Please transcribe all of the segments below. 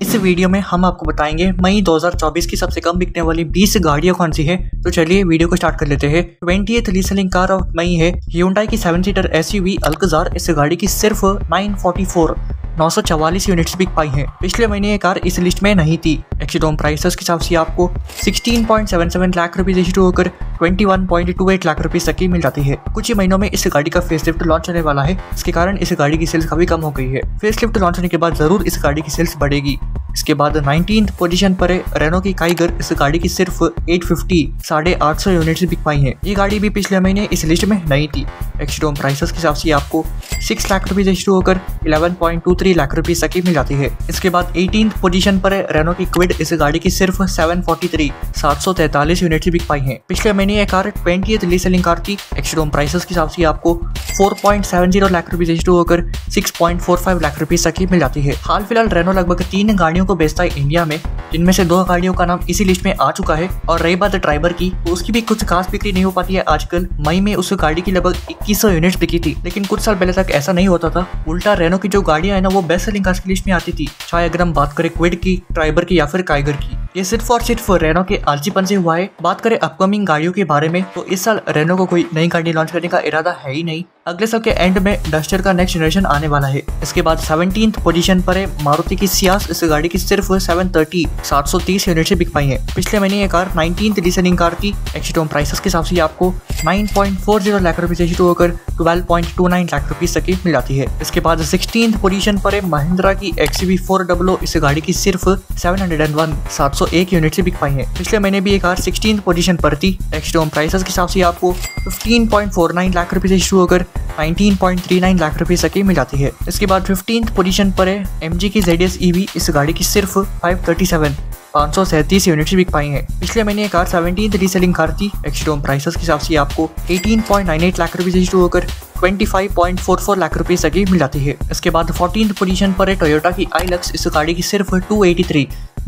इस वीडियो में हम आपको बताएंगे मई 2024 की सबसे कम बिकने वाली 20 गाड़ियां कौन सी है। तो चलिए वीडियो को स्टार्ट कर लेते हैं। 20th reselling car of May है Hyundai की 7 सीटर SUV अल्कजार। इस गाड़ी की सिर्फ 944 यूनिट्स बिक पाई हैं। पिछले महीने ये कार इस लिस्ट में नहीं थी। एक्सीडोम प्राइसेस के हिसाब से आपको 16.77 लाख रुपीज इशू होकर 21.28 लाख रुपीज तक की मिल जाती है। कुछ ही महीनों में इस गाड़ी का फेसलिफ्ट लॉन्च होने वाला है, इसके कारण इस गाड़ी की सेल्स काफी कम हो गई है। फेसलिफ्ट लॉन्च होने के बाद जरूर इस गाड़ी की सेल्स बढ़ेगी। इसके बाद 19th पोजीशन पर है रेनो की काइगर। इस गाड़ी की सिर्फ 850 यूनिट्स बिक पाई हैं। ये गाड़ी भी पिछले महीने इस लिस्ट में नहीं थी। एक्सीडोम प्राइसेस के हिसाब से आपको 6 लाख रुपीज इशू होकर 11.23 लाख रुपीज तक की मिल जाती है। इसके बाद 18th पोजीशन पर है रेनो की क्विड। इस गाड़ी की सिर्फ 743 यूनिट्स बिक पाई हैं। पिछले महीने ये कार 20th रीसेलिंग कार थी। एक्सीडोम प्राइसेस के हिसाब से आपको 4.70 लाख रुपीज इशू होकर 6.45 लाख रुपीज तक की मिल जाती है। हाल फिलहाल रेनो लगभग 3 गाड़ियों को बेचता है इंडिया में, जिनमें से 2 गाड़ियों का नाम इसी लिस्ट में आ चुका है। और रही बात ड्राइवर की, तो उसकी भी कुछ खास बिक्री नहीं हो पाती है आजकल। मई में उस गाड़ी की लगभग 2100 यूनिट्स बिकी थी, लेकिन कुछ साल पहले तक ऐसा नहीं होता था। उल्टा रेनो की जो गाड़ियां है ना, वो बेस्ट सेलिंग कार्स की लिस्ट में आती थी, चाहे अगर हम बात करें क्विड की, ड्राइवर की या फिर काइगर की। ये सिर्फ और सिर्फ रेनो के आलसीपन से हुआ है। बात करें अपकमिंग गाड़ियों के बारे में, तो इस साल रेनो को कोई नई गाड़ी लॉन्च करने का इरादा है ही नहीं। अगले साल के एंड में डस्टर का नेक्स्ट जनरेशन आने वाला है। इसके बाद 17th पोजीशन पर है मारुति की सियास। इस गाड़ी की सिर्फ 730 यूनिट से बिक पाई है। पिछले महीने ये कार 19th रीसेलिंग कार थी। एक्सीडोम प्राइसेस के हिसाब से आपको 9.40 लाख रुपीज से शुरू होकर 12.29 लाख रुपीज तक की मिल जाती है। इसके बाद 16th पोजीशन पर है महिंद्रा की XUV400। इस गाड़ी की सिर्फ 701 यूनिट से बिक पाई है। पिछले महीने भी ये कार 16th पोजीशन पर थी। एक्सीडोम प्राइसेस के हिसाब से आपको 15.49 लाख रुपीज से शुरू होकर 19.39 लाख रुपीज तक की मिल जाती है। इसके बाद 15th पोजीशन पर है MG की ZS EV। इस गाड़ी की सिर्फ 537 यूनिट्स बिक पाई हैं। पिछले महीने ये कार 17th रीसेलिंग कार थी। एक्सीडोम प्राइसेस के हिसाब से आपको 18.98 लाख रुपीज से शुरू होकर 25.44 लाख रुपीज तक की मिल जाती है। इसके बाद 14th पोजीशन पर है टोयोटा की आइलक्स। इस गाड़ी की सिर्फ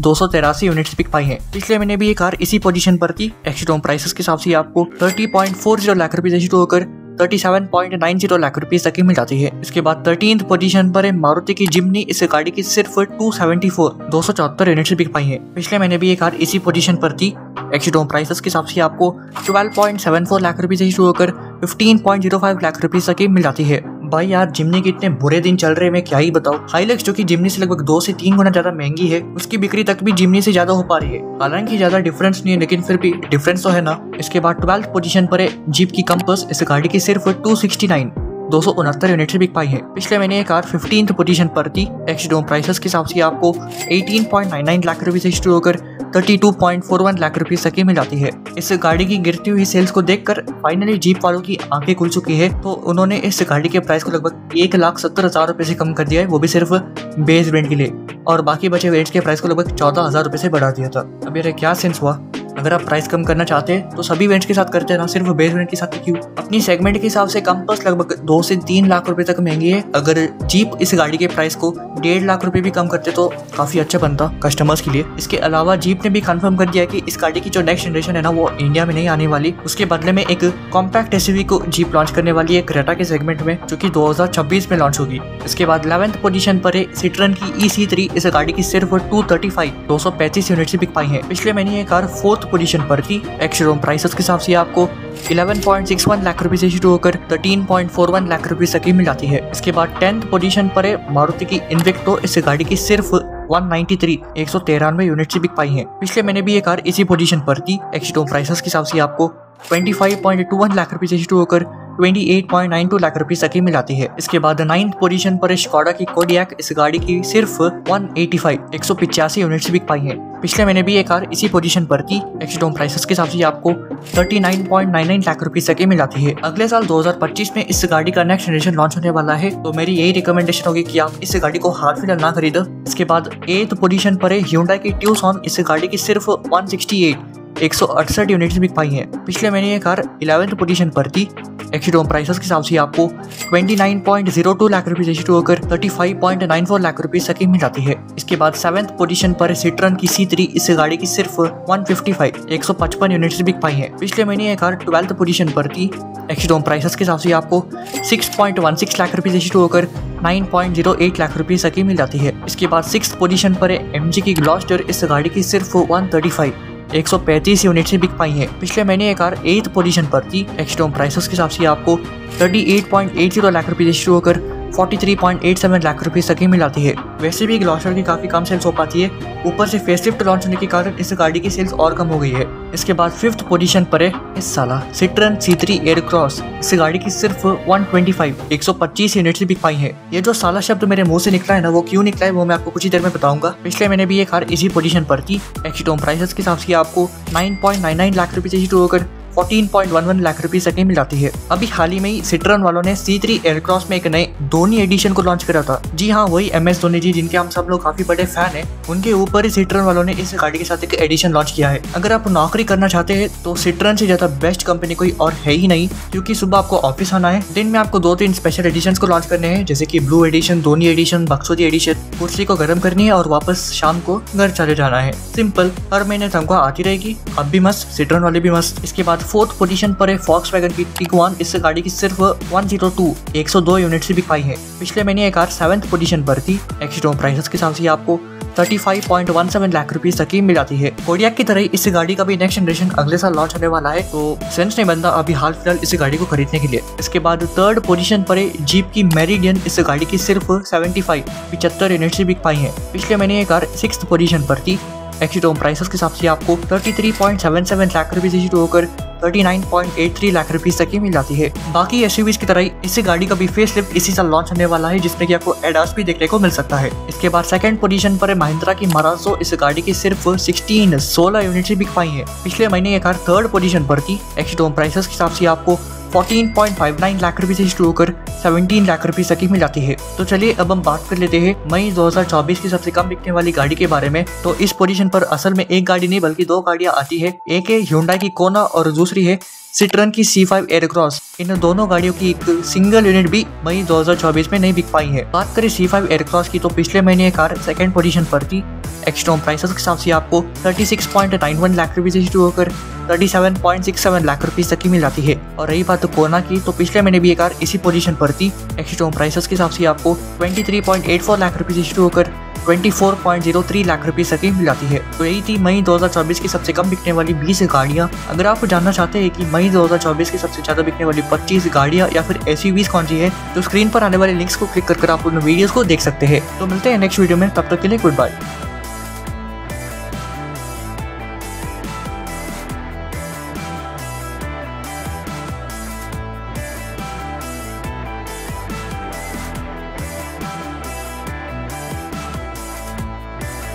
283 यूनिट्स बिक पाई हैं। पिछले महीने भी ये कार इसी पोजीशन पर थी। एक्सीडोम प्राइसेस के हिसाब से आपको 30.40 लाख रुपीज से शुरू होकर 37.90 लाख रुपीज तक की मिल जाती है। इसके बाद 13th पोजीशन पर है मारुति की जिम्नी। इस गाड़ी की सिर्फ 274 यूनिट्स बिक पाई है। पिछले महीने भी ये कार इसी पोजीशन पर थी। एक्सीडोम प्राइसेस के हिसाब से आपको 12.74 लाख रुपीज से शुरू होकर 15.05 लाख रुपीज तक की मिल जाती है। भाई यार, जिम्नी के इतने बुरे दिन चल रहे हैं, मैं क्या ही बताऊं। हाइलक्स जो कि जिम्नी से लगभग 2 से 3 गुना ज्यादा महंगी है, उसकी बिक्री तक भी जिम्नी से ज्यादा हो पा रही है। हालांकि ज्यादा डिफरेंस नहीं है, लेकिन फिर भी डिफरेंस तो है ना। इसके बाद 12th पोजीशन पर है जीप की कंपस। इस गाड़ी की सिर्फ 269 यूनिट से बिक पाई है। पिछले महीने ये कार 15th पोजीशन पर थी। एक्सीडोम प्राइसेस के हिसाब से आपको 18.99 लाख रुपीज से शुरू होकर 32.41 लाख रुपीज तक की मिल जाती है। इस गाड़ी की गिरती हुई सेल्स को देखकर फाइनली जीप वालों की आंखें खुल चुकी है, तो उन्होंने इस गाड़ी के प्राइस को लगभग 1,70,000 रुपए से कम कर दिया है, वो भी सिर्फ बेस वेरिएंट के लिए। और बाकी बचे वेरिएंट्स के प्राइस को लगभग 14,000 रुपए से बढ़ा दिया था। अब यार क्या सेंस हुआ? अगर आप प्राइस कम करना चाहते हैं तो सभी वेरिएंट्स के साथ करते हैं ना, सिर्फ बेस वेरिएंट के साथ क्यों? अपनी सेगमेंट के हिसाब से कंपस लगभग 2 से 3 लाख रुपए तक महंगी है। अगर जीप इस गाड़ी के प्राइस को 1.5 लाख रुपए भी कम करते तो काफी अच्छा बनता कस्टमर्स के लिए। इसके अलावा जीप ने भी कंफर्म कर दिया कि इस गाड़ी की जो नेक्स्ट जनरेशन है ना, वो इंडिया में नहीं आने वाली। उसके बदले में एक कॉम्पैक्ट SUV को जीप लॉन्च करने वाली है क्रेटा के सेगमेंट में, जो कि 2026 में लॉन्च होगी। इसके बाद 11th पोजीशन पर है सिट्रन की EC3। इस गाड़ी की सिर्फ 235 यूनिट से बिक पाई है। पिछले महीने ये कार 4th पोजीशन पर थी। एक्सीडोम प्राइसेस के हिसाब से आपको 11.61 लाख रुपीज से शुरू होकर 13.41 लाख रुपीज तक की मिल जाती है। इसके बाद 10th पोजीशन पर है मारुति की इन्विक्टो। इस गाड़ी की सिर्फ 193 यूनिट से बिक पाई है। पिछले महीने भी ये कार इसी पोजीशन पर थी। एक्सीडोम प्राइसेस के हिसाब से आपको 25.21 लाख रुपीज से शुरू होकर 28.92 लाख रुपीज तक की मिल जाती है। इसके बाद 9th पोजीशन पर है स्कोडा की कोडियाक। इस गाड़ी की सिर्फ 185 यूनिट से बिक पाई है। पिछले महीने भी ये कार इसी पोजीशन पर थी। एक्सीडोम प्राइसेस के हिसाब से आपको 39.99 लाख रुपीज तक की मिल जाती है। अगले साल 2025 में इस गाड़ी का नेक्स्ट जनरेशन लॉन्च होने वाला है, तो मेरी यही रिकमेंडेशन होगी कि आप इस गाड़ी को हाल फिलहाल ना खरीदो। इसके बाद 8th पोजीशन पर है Hyundai की ट्यूसॉन। इस गाड़ी की सिर्फ 168 यूनिट्स बिक पाई हैं। पिछले महीने ये कार 11th पोजीशन पर थी। एक्सशोरूम प्राइसेस के हिसाब से आपको 29.02 लाख रुपीज इशू होकर 35.94 लाख रुपीज तक मिल जाती है। इसके बाद 7th पोजीशन पर सिट्रन की C3, इस गाड़ी की सिर्फ 155 यूनिट्स बिक पाई है। पिछले महीने ये कार 12th पोजीशन पर थी। एक्सशोरूम प्राइसेस के हिसाब से आपको 6.16 लाख रुपीज इशू होकर 9.08 लाख रुपीज तक मिल जाती है। इसके बाद 6th पोजीशन पर MG की ग्लॉस्टर, इस गाड़ी की सिर्फ 135 यूनिट्स बिक पाई है। पिछले महीने ये कार 8th पोजीशन पर थी। एक्सशोरूम प्राइसेस के हिसाब से आपको 38.80 लाख रुपीज इशू होकर 43.87 लाख रुपीज तक मिल जाती है। वैसे भी ग्लॉस्टर की काफी कम सेल्स हो पाती है, ऊपर से फेसलिफ्ट लॉन्च होने के कारण इस गाड़ी की सेल्स और कम हो गई है। इसके बाद 5th पोजीशन पर है इस साला सिट्रन C3 एयरक्रॉस, इस गाड़ी की सिर्फ 125 यूनिट्स बिक पाई है। ये जो साला शब्द मेरे मुंह से निकला है ना, वो क्यों निकला है वो मैं आपको कुछ ही देर में बताऊंगा। पिछले महीने भी ये कार इसी पोजीशन पर थी। एक्सशोरूम प्राइसेस के हिसाब से आपको 9.99 लाख रुपीज इशू होकर 14.11 लाख रुपीज तक मिल जाती है। अभी हाल ही में ही सिट्रन वालों ने C3 एयरक्रॉस में एक नए धोनी एडिशन को लॉन्च करा था। जी हाँ, वही MS धोनी जी, जिनके हम सब लोग काफी बड़े फैन हैं, उनके ऊपर ही सिट्रन वालों ने इस गाड़ी के साथ एक एडिशन लॉन्च किया है। अगर आप नौकरी करना चाहते हैं तो सिट्रन से ज्यादा बेस्ट कंपनी कोई और है ही नहीं, क्योंकि सुबह आपको ऑफिस आना है, दिन में आपको 2-3 स्पेशल एडिशन को लॉन्च करने हैं, जैसे कि ब्लू एडिशन, धोनी एडिशन, बक्सोदी एडिशन। कुर्सी को गर्म करनी है और वापस शाम को घर चले जाना है। सिंपल, हर महीने तनख्वाह आती रहेगी। अब भी मस्त, सिट्रन वाले भी मस्त। इसके बाद 4th पोजीशन पर है Volkswagen की Tiguan, इस गाड़ी की सिर्फ 102 यूनिट से बिक पाई है। पिछले महीने ये कार 7th पोजीशन पर थी। एक्सशोरूम प्राइसेस के हिसाब से आपको 35.17 लाख रुपीज तक मिल जाती है। कोडियाक की तरह इस गाड़ी का भी नेक्स्ट जनरेशन अगले साल लॉन्च होने वाला है, तो सेंस नहीं बनता अभी हाल फिलहाल इस गाड़ी को खरीदने के लिए। इसके बाद 3rd पोजीशन पर है जीप की मेरिडियन, इस गाड़ी की सिर्फ 75 यूनिट से बिक पाई है। पिछले महीने ये कार 6th पोजीशन पर थी। एक्सशोरूम प्राइसेस के हिसाब से आपको 33.77 लाख रुपीज इशू होकर 39.83 लाख रुपीज तक ही मिल जाती है। बाकी SUVs की तरह इस गाड़ी का भी फेसलिफ्ट इसी साल लॉन्च होने वाला है, जिसमें कि आपको एडास भी देखने को मिल सकता है। इसके बाद 2nd पोजीशन पर है महिंद्रा की मराज़ो, इस गाड़ी की सिर्फ 16 यूनिट से बिक पाई है। पिछले महीने ये कार 3rd पोजीशन पर थी। एक्सशोरूम प्राइसेस के हिसाब से आपको 14.59 लाख रुपीज इशू होकर 17 लाख रुपीज तक ही मिल जाती है। तो चलिए अब हम बात कर लेते हैं मई 2024 की सबसे कम बिकने वाली गाड़ी के बारे में। तो इस पोजीशन पर असल में एक गाड़ी नहीं बल्कि 2 गाड़ियां आती है। एक है Hyundai की कोना और दूसरी है सिट्रन की C5 एयरक्रॉस। इन दोनों गाड़ियों की एक सिंगल यूनिट भी मई 2024 में नहीं बिक पाई है। बात करें C5 एयरक्रॉस की, तो पिछले महीने ये कार 2nd पोजीशन पर थी। एक्सशोरूम प्राइसेस के हिसाब से आपको 36.91 लाख रुपीज इशू होकर 37.67 लाख रुपीज तक की मिल जाती है। और रही बात कोना की, तो पिछले महीने भी ये कार इसी पोजीशन पर थी। एक्सशोरूम प्राइसेस के हिसाब से आपको 23.84 लाख रुपीज इशू होकर 24.03 लाख रुपीज तक मिल जाती है। तो यही थी मई 2024 की सबसे कम बिकने वाली 20 गाड़ियां। अगर आप जानना चाहते हैं कि मई 2024 की सबसे ज्यादा बिकने वाली 25 गाड़ियां या फिर SUVs कौन सी है, तो स्क्रीन पर आने वाले लिंक्स को क्लिक कर आप उन वीडियोस को देख सकते हैं। तो मिलते हैं नेक्स्ट वीडियो में, तब तक के लिए गुड बाय।